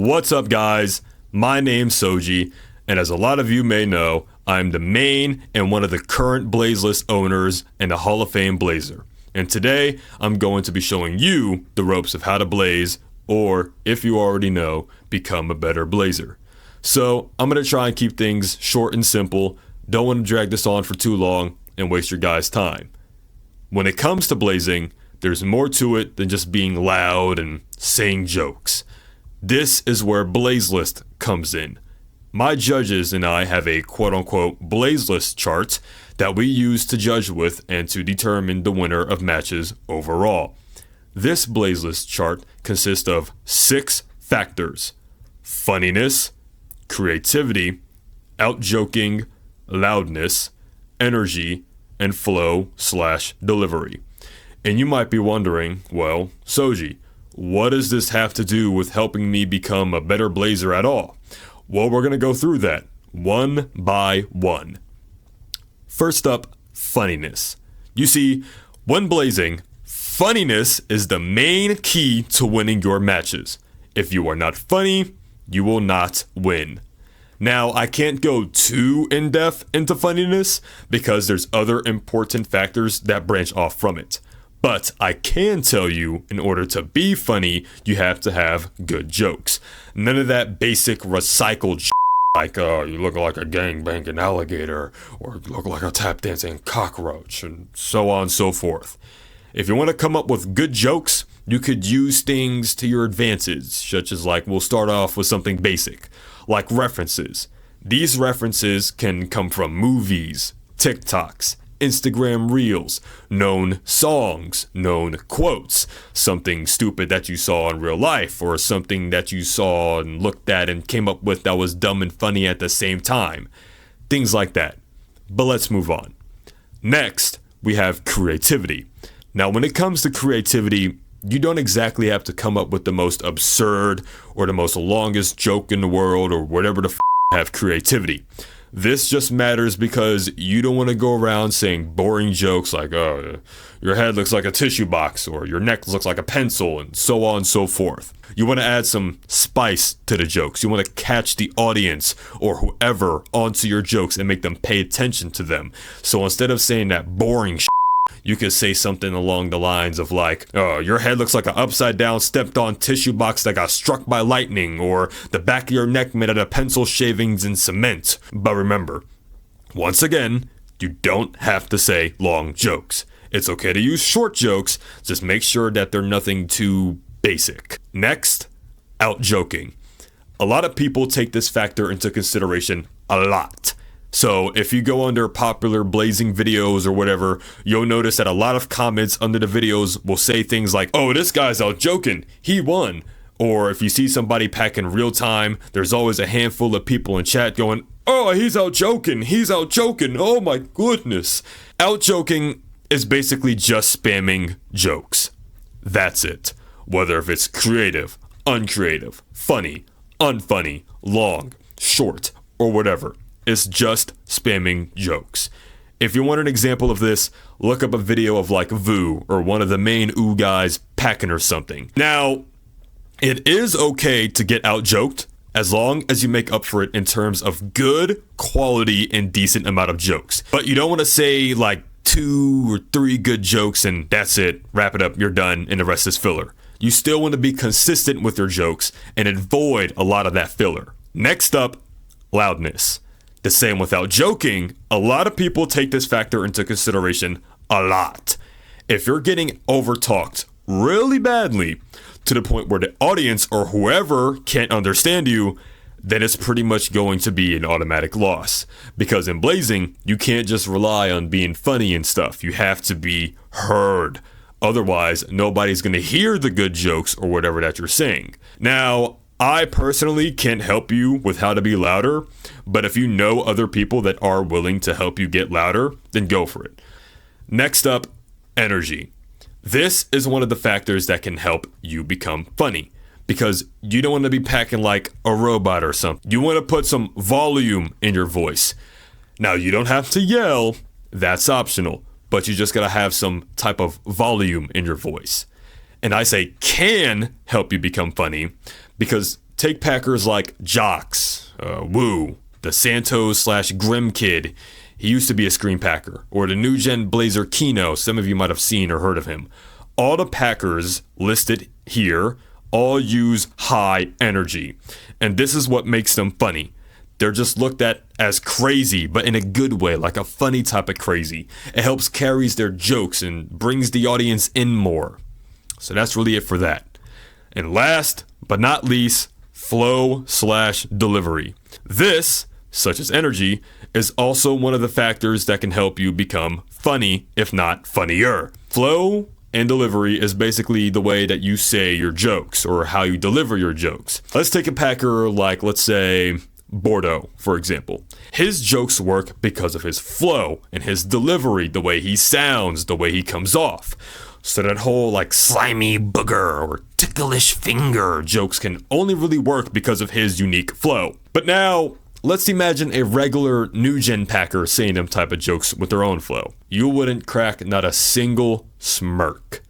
What's up, guys? My name's Soji, and as a lot of you may know, I'm the main and one of the current Blazeless owners and a Hall of Fame Blazer. And today, I'm going to be showing you the ropes of how to blaze, or if you already know, become a better Blazer. So, I'm going to try and keep things short and simple, don't want to drag this on for too long and waste your guys' time. When it comes to blazing, there's more to it than just being loud and saying jokes. This is where Blazelist comes in. My judges and I have a quote-unquote Blazelist chart that we use to judge with and to determine the winner of matches overall. This Blazelist chart consists of 6 factors: funniness, creativity, out-joking, loudness, energy, and flow/delivery. And you might be wondering, well, Soji, what does this have to do with helping me become a better Blazer at all? Well, we're going to go through that one by one. First up, funniness. You see, when blazing, funniness is the main key to winning your matches. If you are not funny, you will not win. Now, I can't go too in-depth into funniness because there's other important factors that branch off from it. But I can tell you, in order to be funny, you have to have good jokes. None of that basic recycled shit like, you look like a gangbanging alligator, or you look like a tap-dancing cockroach, and so on and so forth. If you want to come up with good jokes, you could use things to your advantage, such as we'll start off with something basic, like references. These references can come from movies, TikToks, Instagram Reels, known songs, known quotes, something stupid that you saw in real life, or something that you saw and looked at and came up with that was dumb and funny at the same time. Things like that. But let's move on. Next, we have creativity. Now, when it comes to creativity, you don't exactly have to come up with the most absurd or the most longest joke in the world or whatever the have creativity. This just matters because you don't want to go around saying boring jokes like, oh, your head looks like a tissue box, or your neck looks like a pencil, and so on and so forth. You want to add some spice to the jokes. You want to catch the audience or whoever onto your jokes and make them pay attention to them. So instead of saying that boring you could say something along the lines of oh, your head looks like an upside down stepped on tissue box that got struck by lightning, or the back of your neck made out of pencil shavings and cement. But remember, once again, you don't have to say long jokes. It's okay to use short jokes, just make sure that they're nothing too basic. Next, out joking. A lot of people take this factor into consideration a lot. So if you go under popular blazing videos or whatever, you'll notice that a lot of comments under the videos will say things like, oh, this guy's out joking, he won. Or if you see somebody pack in real time, there's always a handful of people in chat going, oh, he's out joking, oh my goodness. Out joking is basically just spamming jokes. That's it. Whether if it's creative, uncreative, funny, unfunny, long, short, or whatever. It's just spamming jokes. If you want an example of this, look up a video of Vu or one of the main ooh guys packing or something. Now, it is okay to get out joked as long as you make up for it in terms of good quality and decent amount of jokes. But you don't want to say 2 or 3 good jokes and that's it, wrap it up, you're done, and the rest is filler. You still want to be consistent with your jokes and avoid a lot of that filler. Next up, loudness. The same without joking, a lot of people take this factor into consideration a lot. If you're getting overtalked really badly to the point where the audience or whoever can't understand you, then it's pretty much going to be an automatic loss. Because in blazing, you can't just rely on being funny and stuff. You have to be heard. Otherwise, nobody's going to hear the good jokes or whatever that you're saying. Now, I personally can't help you with how to be louder, but if you know other people that are willing to help you get louder, then go for it. Next up, energy. This is one of the factors that can help you become funny, because you don't want to be packing like a robot or something. You want to put some volume in your voice. Now, you don't have to yell, that's optional, but you just gotta have some type of volume in your voice. And I say can help you become funny because Take packers like Jocks, Woo, the Santos/Grim Kid. He used to be a screen packer. Or the new gen Blazer Kino. Some of you might have seen or heard of him. All the packers listed here all use high energy. And this is what makes them funny. They're just looked at as crazy, but in a good way, like a funny type of crazy. It helps carries their jokes and brings the audience in more. So that's really it for that. And last but not least, flow/delivery. This, such as energy, is also one of the factors that can help you become funny, if not funnier. Flow and delivery is basically the way that you say your jokes or how you deliver your jokes. Let's take a packer like, let's say, Bordeaux, for example. His jokes work because of his flow and his delivery, the way he sounds, the way he comes off. So that whole like slimy booger or ticklish finger jokes can only really work because of his unique flow. But now, let's imagine a regular new gen packer saying them type of jokes with their own flow. You wouldn't crack not a single smirk.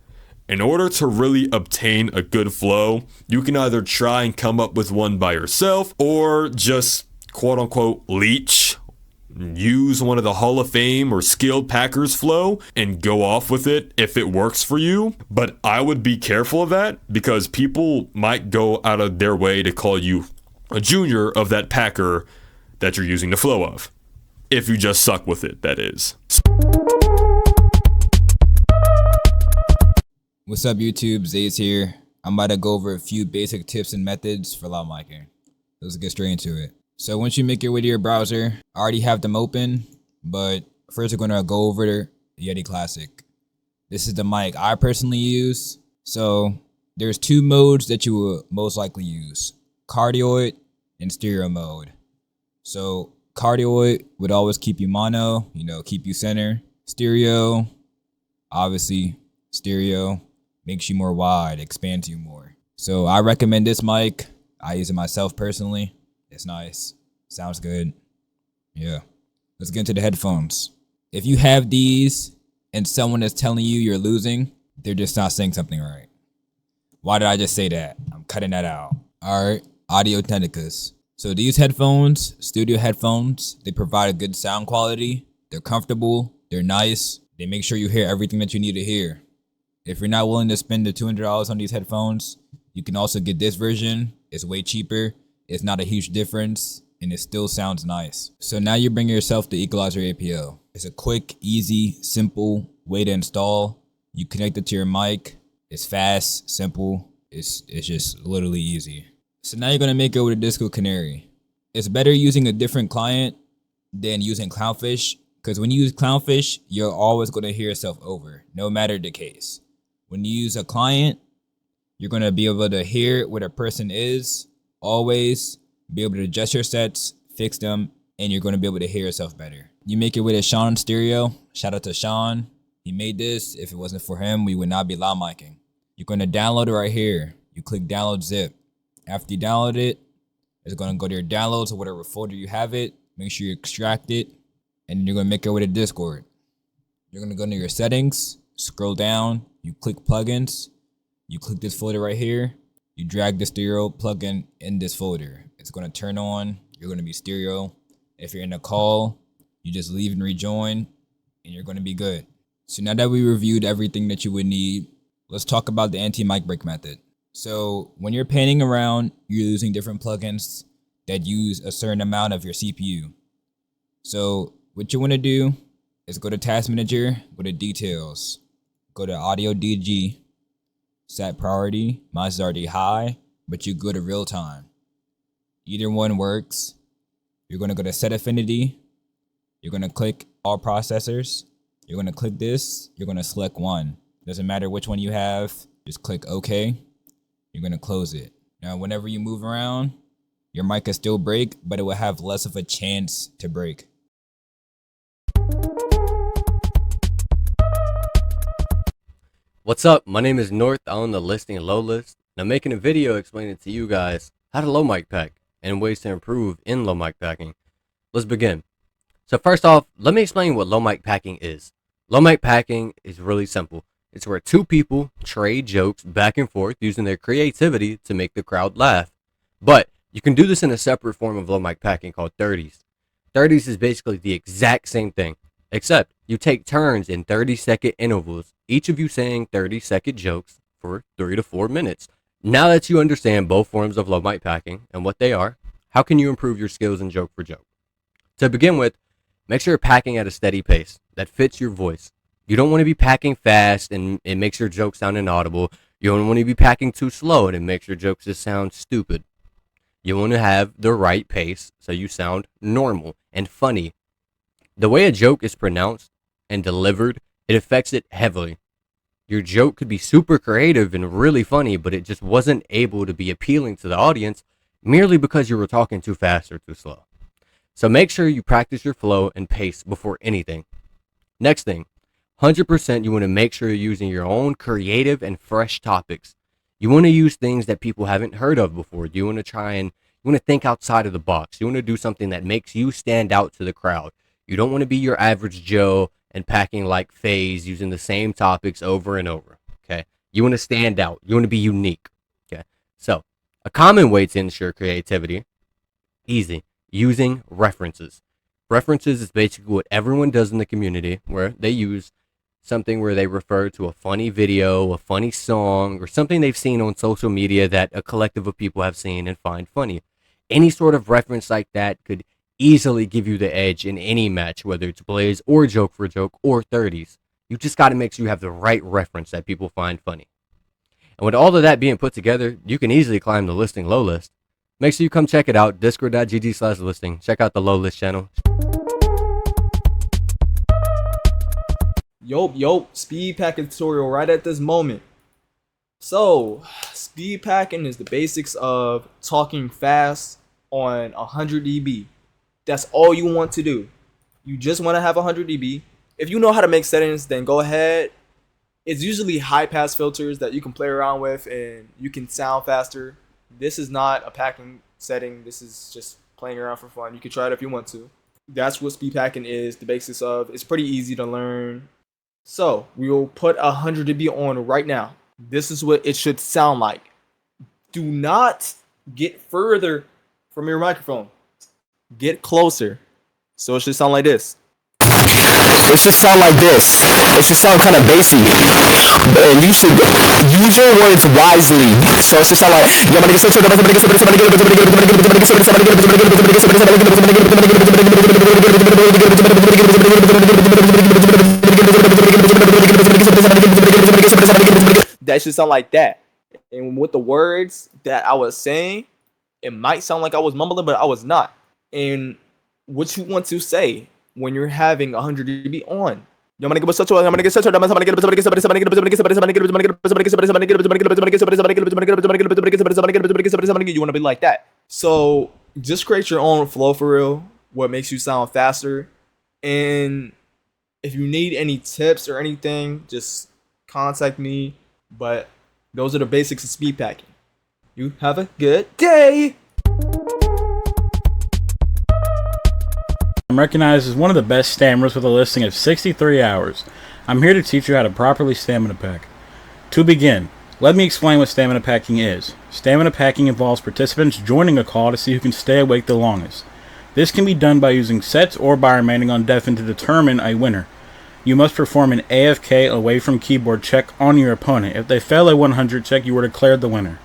In order to really obtain a good flow, you can either try and come up with one by yourself or just quote unquote leech, use one of the Hall of Fame or skilled packers flow and go off with it if it works for you. But I would be careful of that because people might go out of their way to call you a junior of that packer that you're using the flow of. If you just suck with it, that is. What's up YouTube, Zayhs here. I'm about to go over a few basic tips and methods for loud micing. Let's get straight into it. So once you make your way to your browser, I already have them open, but first we're gonna go over the Yeti Classic. This is the mic I personally use. So there's two modes that you will most likely use: cardioid and stereo mode. So cardioid would always keep you mono, keep you center. Stereo, obviously stereo makes you more wide, expands you more. So I recommend this mic. I use it myself personally. It's nice. Sounds good. Yeah. Let's get into the headphones. If you have these and someone is telling you you're losing, they're just not saying something right. Why did I just say that? I'm cutting that out. All right. Audio Technicas. So these headphones, studio headphones, they provide a good sound quality. They're comfortable. They're nice. They make sure you hear everything that you need to hear. If you're not willing to spend the $200 on these headphones, you can also get this version. It's way cheaper. It's not a huge difference, and it still sounds nice. So now you bring yourself the equalizer APO. It's a quick, easy, simple way to install. You connect it to your mic. It's fast, simple. It's just literally easy. So now you're gonna make it with a Disco Canary. It's better using a different client than using Clownfish, because when you use Clownfish, you're always gonna hear yourself over, no matter the case. When you use a client, you're gonna be able to hear where the person is, always be able to adjust your sets, fix them, and you're gonna be able to hear yourself better. You make it with a Sean stereo. Shout out to Sean. He made this. If it wasn't for him, we would not be loud micing. You're gonna download it right here. You click download zip. After you download it, it's gonna go to your downloads or whatever folder you have it. Make sure you extract it, and then you're gonna make it with a Discord. You're gonna go into your settings, scroll down, you click plugins, you click this folder right here, you drag the stereo plugin in this folder. It's gonna turn on, you're gonna be stereo. If you're in a call, you just leave and rejoin, and you're gonna be good. So now that we reviewed everything that you would need, let's talk about the anti-mic break method. So when you're panning around, you're using different plugins that use a certain amount of your CPU. So what you wanna do is go to Task Manager, go to Details, go to Audio DG, set priority. Mine's already high, but you go to real time. Either one works. You're gonna go to Set Affinity. You're gonna click All Processors. You're gonna click this. You're gonna select one. Doesn't matter which one you have. Just click OK. You're gonna close it. Now, whenever you move around, your mic can still break, but it will have less of a chance to break. What's up? My name is North. I own the listing and low list, and I'm making a video explaining to you guys how to low mic pack and ways to improve in low mic packing. Let's begin. So first off, let me explain what low mic packing is. Low mic packing is really simple. It's where two people trade jokes back and forth using their creativity to make the crowd laugh. But you can do this in a separate form of low mic packing called 30s. 30s is basically the exact same thing, except you take turns in 30-second intervals, each of you saying 30-second jokes for 3 to 4 minutes. Now that you understand both forms of low mic packing and what they are, how can you improve your skills in joke for joke? To begin with, make sure you're packing at a steady pace that fits your voice. You don't want to be packing fast and it makes your jokes sound inaudible. You don't want to be packing too slow and it makes your jokes just sound stupid. You want to have the right pace so you sound normal and funny. The way a joke is pronounced and delivered, it affects it heavily. Your joke could be super creative and really funny, but it just wasn't able to be appealing to the audience merely because you were talking too fast or too slow. So make sure you practice your flow and pace before anything. Next thing, 100% you want to make sure you're using your own creative and fresh topics. You want to use things that people haven't heard of before. You want to think outside of the box. You want to do something that makes you stand out to the crowd. You don't want to be your average Joe and packing like Phase using the same topics over and over. Okay. You want to stand out. You want to be unique. Okay. So a common way to ensure creativity, easy, using references. References is basically what everyone does in the community where they use something where they refer to a funny video, a funny song, or something they've seen on social media that a collective of people have seen and find funny. Any sort of reference like that could easily give you the edge in any match, whether it's Blaze or Joke for Joke or 30s. You just got to make sure you have the right reference that people find funny. And with all of that being put together, you can easily climb the listing low list. Make sure you come check it out, discord.gg/listing. Check out the low list channel. Yo, speed packing tutorial right at this moment. So, speed packing is the basics of talking fast on 100 dB. That's all you want to do. You just want to have 100 dB. If you know how to make settings, then go ahead. It's usually high pass filters that you can play around with and you can sound faster. This is not a packing setting. This is just playing around for fun. You can try it if you want to. That's what speed packing is, the basics of. It's pretty easy to learn. So we will put 100 dB on right now. This is what it should sound like. Do not get further from your microphone. Get closer. So it should sound like this. It should sound like this. It should sound kind of bassy. And you should use your words wisely. So it should sound like that should sound like that. And with the words that I was saying, it might sound like I was mumbling, but I was not. And what you want to say when you're having 100 dB on. You want to be like that. So just create your own flow for real, what makes you sound faster. And if you need any tips or anything, just contact me. But those are the basics of speed packing. You have a good day. I'm recognized as one of the best stammerers with a listing of 63 hours. I'm here to teach you how to properly stamina pack. To begin, let me explain what stamina packing is. Stamina packing involves participants joining a call to see who can stay awake the longest. This can be done by using sets or by remaining on deafen to determine a winner. You must perform an AFK away from keyboard check on your opponent. If they fail a 100 check, you are declared the winner.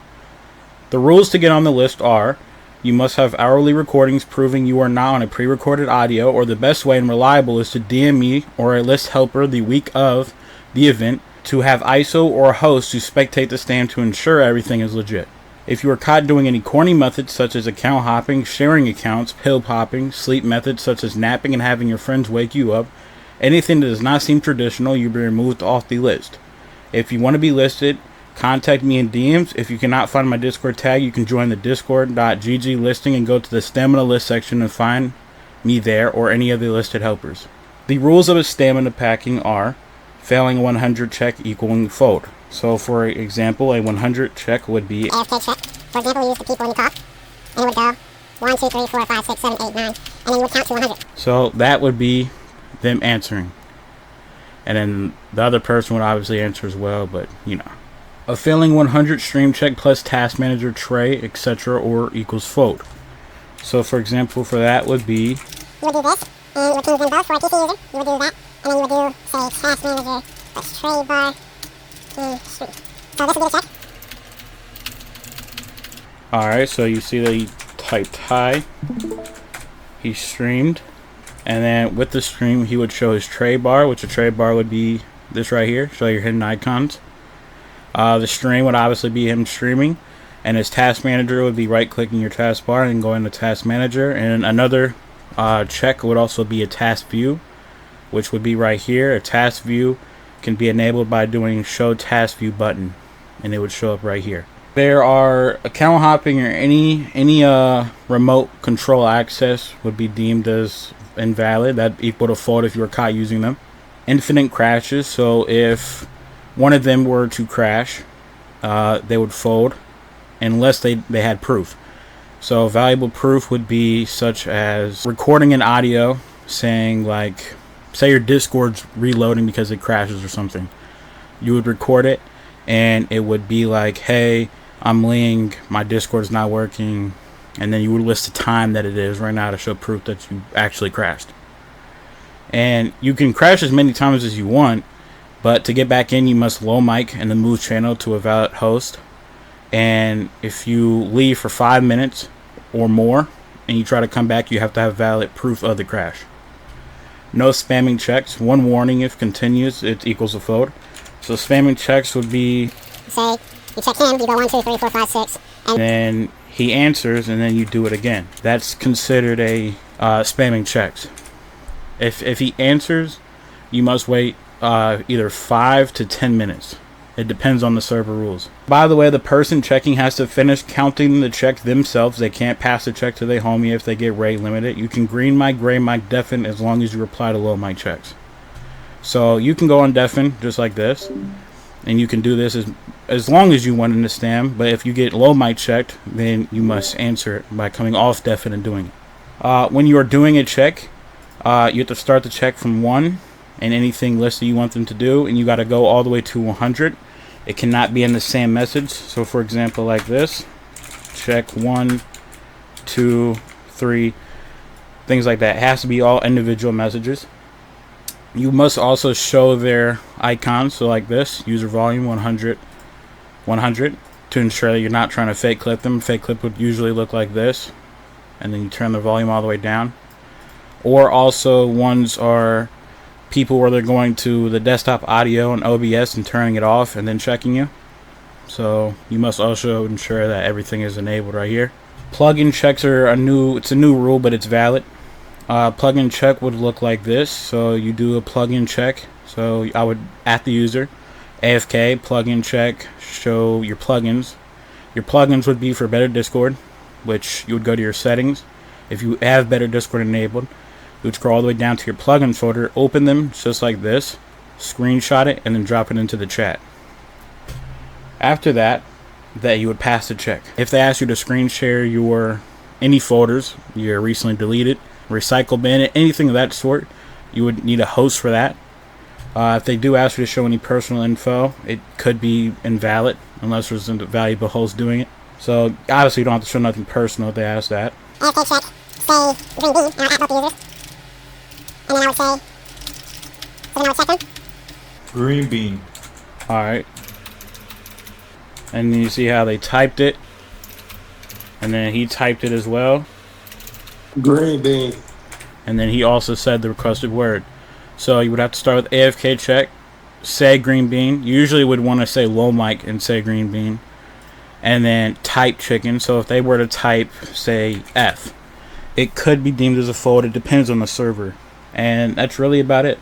The rules to get on the list are: you must have hourly recordings proving you are not on a pre-recorded audio, or the best way and reliable is to DM me or a list helper the week of the event to have ISO or a host to spectate the stand to ensure everything is legit. If you are caught doing any corny methods such as account hopping, sharing accounts, pill popping, sleep methods such as napping and having your friends wake you up, anything that does not seem traditional, you'll be removed off the list. If you want to be listed, contact me in DMs. If you cannot find my Discord tag, you can join the discord.gg listing and go to the stamina list section and find me there or any of the listed helpers. The rules of a stamina packing are: failing a 100 check equaling fold. So for example, a 100 check would be AFK check. For example, we use the people when you talk, and it would go 1, 2, 3, 4, 5, 6, 7, 8, 9, and then you would count to 100. So that would be them answering. And then the other person would obviously answer as well, but you know. A failing 100 stream check plus task manager tray, etc. or equals fold. So for example, for that would be, You would do this, and you would choose them both for a PC user. You would do that, and then you would do, say, task manager, plus tray bar, and stream. So this would be the check. alright, so you see that he typed hi, he streamed, and then with the stream he would show his tray bar, which a tray bar would be this right here, show your hidden icons. The stream would obviously be him streaming, and his task manager would be right clicking your taskbar and going to task manager, and another check would also be a task view, which would be right here. A task view can be enabled by doing show task view button, and it would show up right here. There are account hopping or any remote control access would be deemed as invalid. That equal to fault if you were caught using them. Infinite crashes, so if one of them were to crash, they would fold unless they had proof. So valuable proof would be such as recording an audio saying, like, say your Discord's reloading because it crashes or something. You would record it and it would be like, hey, I'm Ling, my Discord's not working, and then you would list the time that it is right now to show proof that you actually crashed. And you can crash as many times as you want, but to get back in you must low mic and then move channel to a valid host. And if you leave for 5 minutes or more and you try to come back, you have to have valid proof of the crash. No spamming checks. One warning: if continues, it equals a fold. So spamming checks would be, Say, you check him, you go 1, 2, 3, 4, 5, 6, and then he answers and then you do it again. That's considered a spamming checks. If he answers, you must wait either 5 to 10 minutes. It depends on the server rules. By the way, the person checking has to finish counting the check themselves. They can't pass the check to their homie if they get rate limited. You can green mic, gray mic, deafen as long as you reply to low mic checks. So you can go on deafen just like this, and you can do this as long as you want in the stem. But if you get low mic checked, then you must answer it by coming off deafen and doing it. When you are doing a check, you have to start the check from 1 and anything listed you want them to do, and you got to go all the way to 100. It cannot be in the same message. So for example, like this, check 1, 2, 3, things like that. It has to be all individual messages. You must also show their icons, so like this, user volume 100, 100, to ensure that you're not trying to fake clip them. Fake clip would usually look like this, and then you turn the volume all the way down. Or also ones are people where they're going to the desktop audio and OBS and turning it off and then checking you. So you must also ensure that everything is enabled right here. Plugin checks are it's a new rule, but it's valid. Plugin check would look like this. So you do a plugin check. So I would at the user, AFK, plugin check, show your plugins. Your plugins would be for Better Discord, which you would go to your settings. If you have Better Discord enabled, you would scroll all the way down to your plugins folder, open them just like this, screenshot it, and then drop it into the chat. After that, you would pass the check. If they ask you to screen share your any folders you recently deleted, recycle bin, anything of that sort, you would need a host for that. If they do ask you to show any personal info, it could be invalid unless there's a valuable host doing it. So obviously you don't have to show nothing personal if they ask that. AFK check, say, green bean, and I'll at both users. And then I would say, so then I would check them. Green bean. Alright. And then you see how they typed it. And then he typed it as well. Green bean. And then he also said the requested word. So you would have to start with AFK check, say green bean. You usually would want to say low mic and say green bean. And then type chicken. So if they were to type, say, F, it could be deemed as a fold. It depends on the server. And that's really about it.